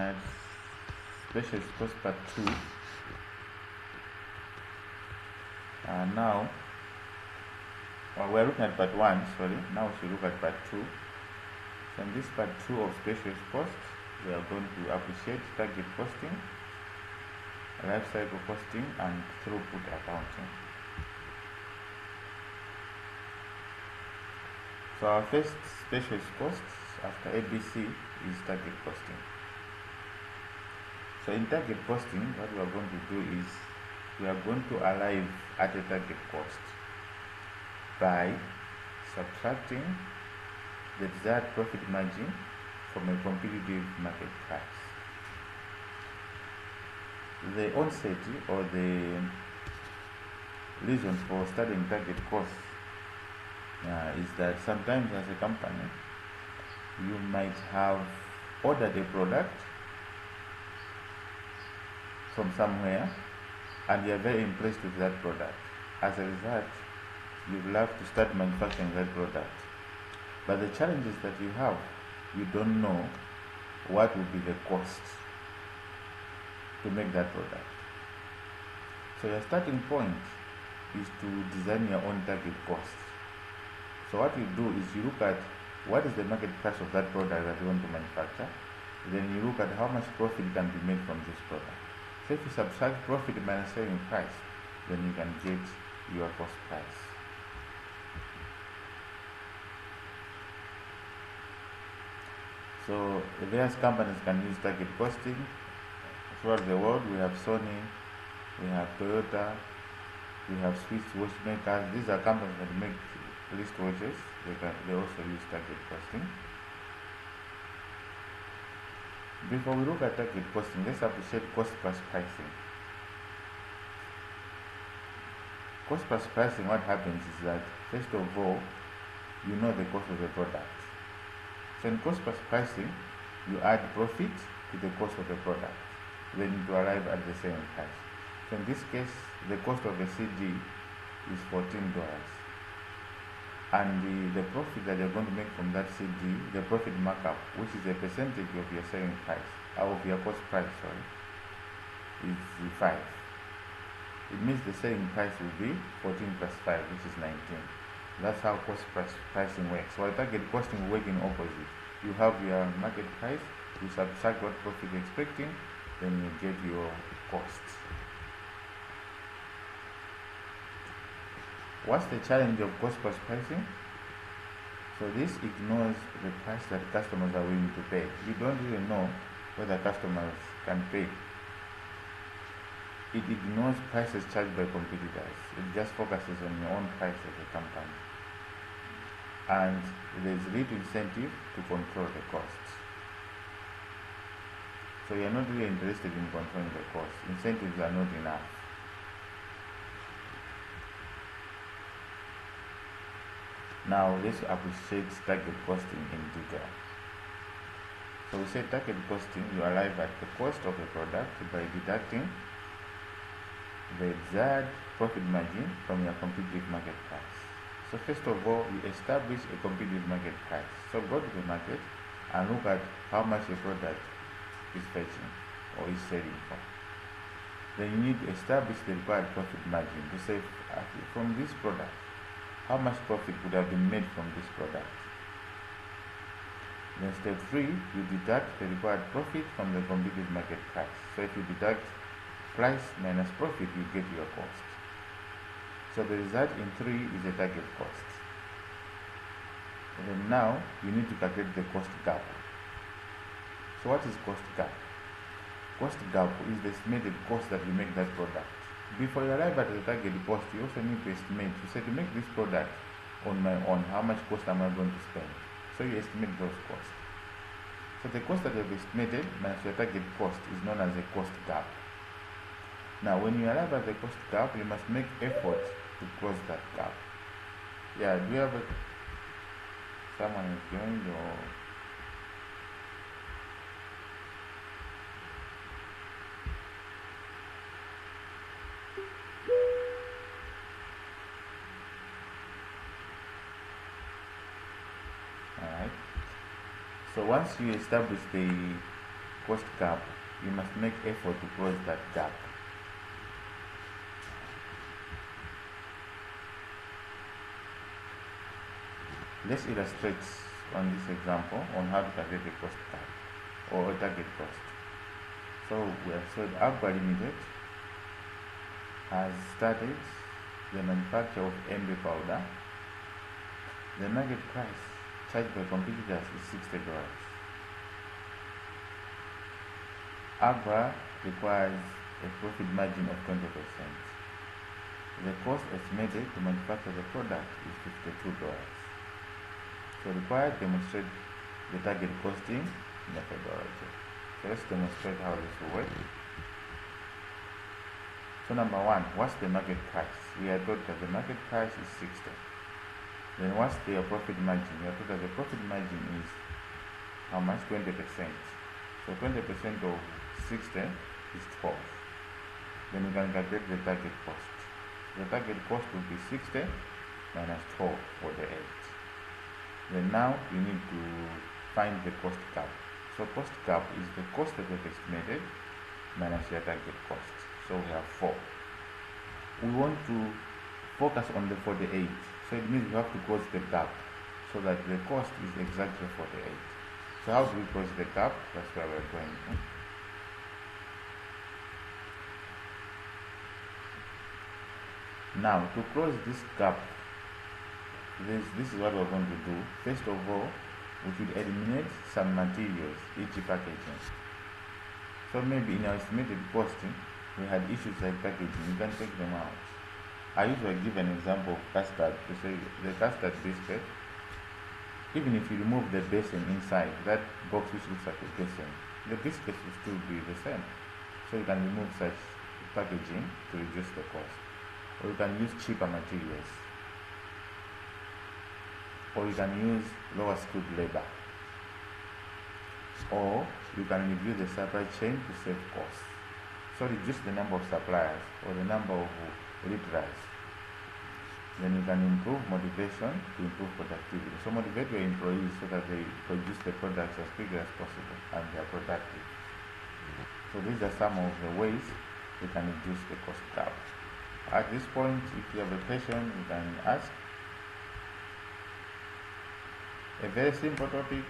at specialist cost part 2. Now we're looking at part 1, sorry. Now we should look at part 2. So in this part 2 of specialist cost, we are going to appreciate target costing, life cycle costing, and throughput accounting. So our first specialist cost after ABC is target costing. So in target costing, what we are going to do is we are going to arrive at a target cost by subtracting the desired profit margin from a competitive market price. The onset or the reason for studying target cost is that sometimes as a company you might have ordered a product from somewhere and you are very impressed with that product. As a result, you will have to start manufacturing that product. But the challenge is that you don't know what will be the cost to make that product. So your starting point is to design your own target cost. So what you do is you look at what is the market price of that product that you want to manufacture. Then you look at how much profit can be made from this product. So if you subtract profit minus selling price, then you can get your cost price. So various companies can use target costing throughout the world. We have Sony, we have Toyota, we have Swiss watchmakers. These are companies that make wristwatches. They also use target costing. Before we look at target costing, let's appreciate cost plus pricing. Cost plus pricing, what happens is that first of all, you know the cost of the product. So in cost plus pricing, you add profit to the cost of the product, then you arrive at the same price. So in this case, the cost of a CD is $14, and the profit that you're going to make from that CD, the profit markup, which is a percentage of your selling price, of your cost price, is 5. It means the selling price will be 14 plus 5, which is 19. That's how cost pricing works. So target costing will work in opposite. You have your market price, you subtract what profit you're expecting, then you get your costs. What's the challenge of cost plus pricing? So this ignores the price that customers are willing to pay. You don't really know whether customers can pay. It ignores prices charged by competitors. It just focuses on your own price as a company. And there is little incentive to control the costs. So you're not really interested in controlling the costs. Incentives are not enough. Now let's appreciate target costing in detail. So we say target costing, you arrive at the cost of a product by deducting the desired profit margin from your competitive market price. So first of all, you establish a competitive market price. So go to the market and look at how much a product is fetching or is selling for. Then you need to establish the required profit margin to say from this product, how much profit would have been made from this product. Then step 3, you deduct the required profit from the competitive market price. So if you deduct price minus profit, you get your cost. So the result in 3 is a target cost. And then now you need to calculate the cost gap. So what is cost gap? Cost gap is the estimated cost that you make that product. Before you arrive at the target cost, you also need to estimate. You say, to make this product on my own, how much cost am I going to spend? So you estimate those costs. So the cost that you have estimated minus your target cost is known as a cost gap. Now when you arrive at the cost gap, you must make effort to close that gap. Yeah, do you have someone is joined or? Alright. So once you establish the cost gap, you must make effort to close that gap. Let's illustrate on this example on how to calculate a cost gap or a target cost. So we have said Agba Limited has started the manufacture of MB powder. The market price charged by competitors is $60. Agba requires a profit margin of 20%. The cost estimated to manufacture the product is $52. So required demonstrate the target costing methodology. So let's demonstrate how this will work. So number one, what's the market price? We are told that the market price is 60. Then what's the profit margin? We are told that the profit margin is how much? 20%. So 20% of 60 is 12. Then you can calculate the target cost. The target cost will be 60 minus 12 for the 8. Then now you need to find the cost gap. So cost gap is the cost that we've estimated minus your target cost. So we have 4. We want to focus on the 48. So it means we have to close the gap so that the cost is exactly 48. So how do we close the gap? That's where we're going to. Now to close this gap, this is what we're going to do. First of all, we should eliminate some materials, each packaging. So maybe in our estimated costing, we had issues like packaging. You can take them out. I usually give an example of custard to say the custard biscuit. Even if you remove the basin inside, that box which looks like a basin, the biscuit will still be the same. So you can remove such packaging to reduce the cost. Or you can use cheaper materials. Or you can use lower skilled labor. Or you can review the supply chain to save costs. So reduce the number of suppliers or the number of retries. Then you can improve motivation to improve productivity. So motivate your employees so that they produce the products as quickly as possible and they are productive. So these are some of the ways you can reduce the cost gap. At this point, if you have a question, you can ask. A very simple topic,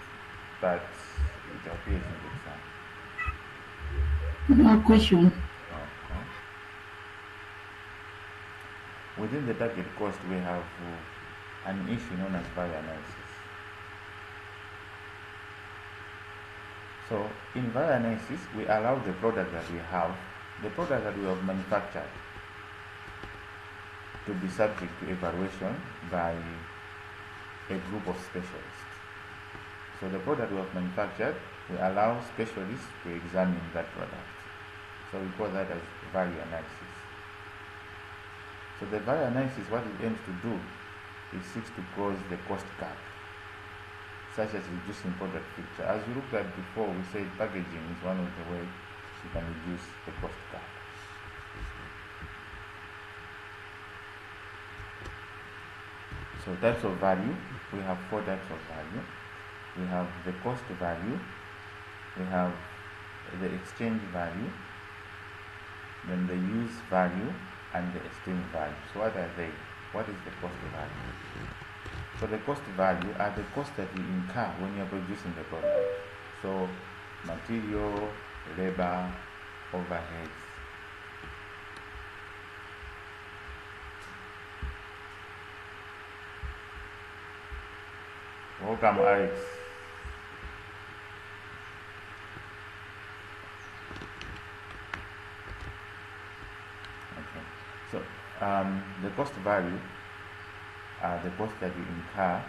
but it appears in the exam. No question. Okay. Within the target cost, we have an issue known as value analysis. So in value analysis, we allow the product that we have, the product that we have manufactured, to be subject to evaluation by a group of specialists. So the product we have manufactured, we allow specialists to examine that product. So we call that as value analysis. So the value analysis, what it aims to do, is seeks to close the cost gap, such as reducing product feature. As we looked at before, we said packaging is one of the ways you can reduce the cost gap. So types of value, we have 4 types of value. We have the cost value, we have the exchange value, then the use value, and the esteem value. So what are they? What is the cost value? So the cost value are the costs that you incur when you are producing the product. So material, labor, overheads. Welcome, Alex. Okay. So the cost value are the cost that you incur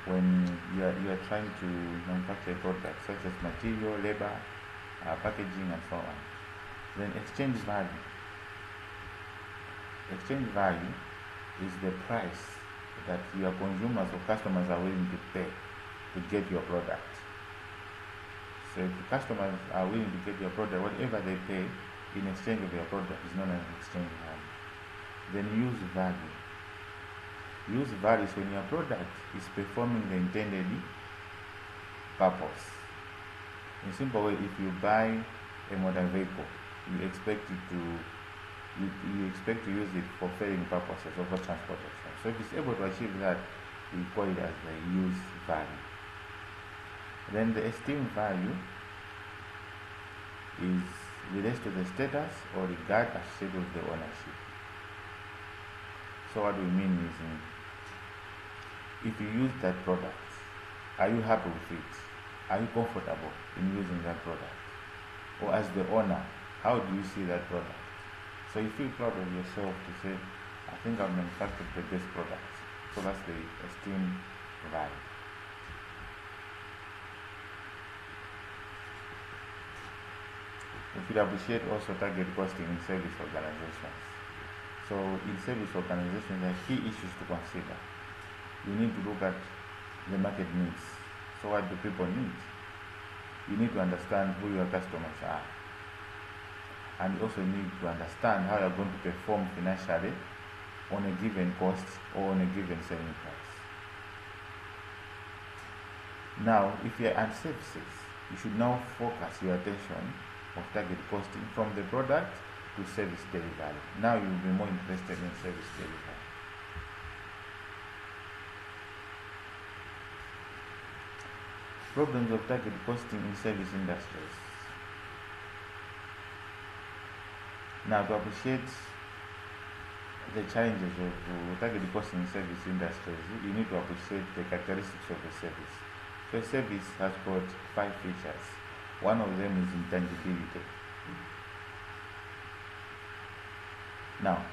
when you are trying to manufacture a product, such as material, labor, packaging, and so on. Then exchange value. Exchange value is the price that your consumers or customers are willing to pay to get your product. So if the customers are willing to get your product, whatever they pay in exchange of your product is known as exchange value. Then use value. Use value is when your product is performing the intended purpose. In simple way, if you buy a motor vehicle, you expect it to you expect to use it for ferrying purposes or for transportation. So if it's able to achieve that, we call it as the use value. Then the esteem value is relates to the status or regard associated with the ownership. So what we mean is, if you use that product, are you happy with it? Are you comfortable in using that product? Or as the owner, how do you see that product? So you feel proud of yourself to say, I think I've manufactured the best product. So that's the esteem value. We should appreciate also target costing in service organizations. So in service organizations, there are key issues to consider. You need to look at the market needs. So what do people need? You need to understand who your customers are. And you also need to understand how you're going to perform financially on a given cost or on a given selling price. Now, if you're on services, you should now focus your attention of target costing from the product to service delivery. Now you will be more interested in service delivery. Problems of target costing in service industries. Now, to appreciate the challenges of target costing in service industries, you need to appreciate the characteristics of the service. So a service has got 5 features. One of them is intangibility. Now,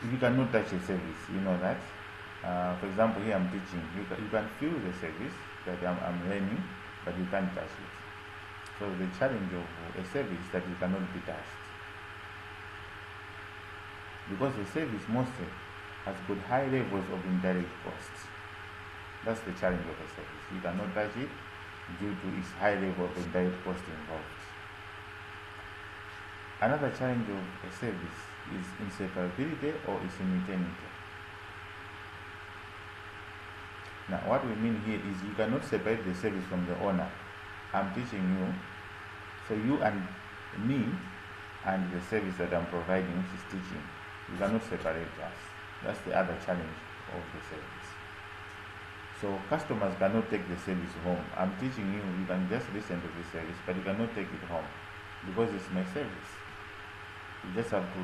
if you cannot touch a service, you know that. For example, here I'm teaching. You can feel the service that I'm learning, but you can't touch it. So the challenge of a service is that you cannot be touched. Because the service mostly has got high levels of indirect costs. That's the challenge of a service. You cannot touch it due to its high level of indirect cost involved. Another challenge of a service is inseparability or simultaneity. Now, what we mean here is you cannot separate the service from the owner. I'm teaching you, so you and me and the service that I'm providing, which is teaching, you cannot separate us. That's the other challenge of the service. So customers cannot take the service home. I'm teaching you, you can just listen to the service, but you cannot take it home because it's my service. You just have to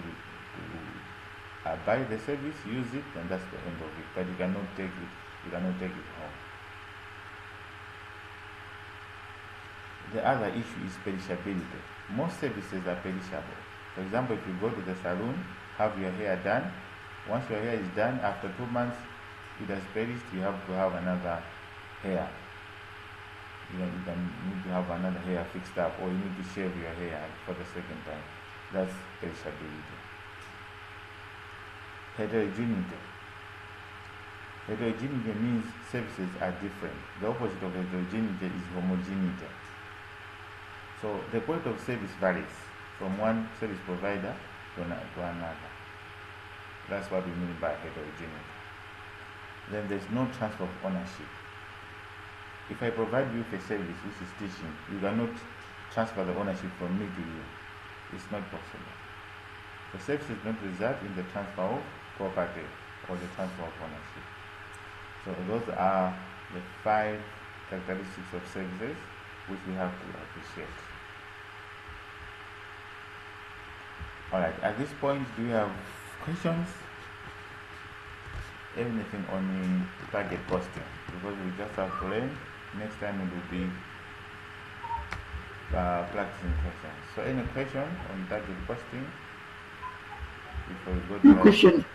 buy the service, use it, and that's the end of it. But you cannot take it. You cannot take it home. The other issue is perishability. Most services are perishable. For example, if you go to the salon, have your hair done. Once your hair is done, after 2 months, it has perished, you have to have another hair. You can need to have another hair fixed up, or you need to shave your hair for the second time. That's perishability. Heterogeneity. Heterogeneity means services are different. The opposite of heterogeneity is homogeneity. So the quality of service varies from one service provider to another. That's what we mean by heterogeneity. Then there's no transfer of ownership. If I provide you with a service which is teaching, you cannot transfer the ownership from me to you. It's not possible. The service does not result in the transfer of property or the transfer of ownership. So those are the 5 characteristics of services which we have to appreciate. Alright, at this point, do you have questions? Anything on the target costing, because we just have to learn. Next time it will be practicing questions. So any question on target costing before we go to question?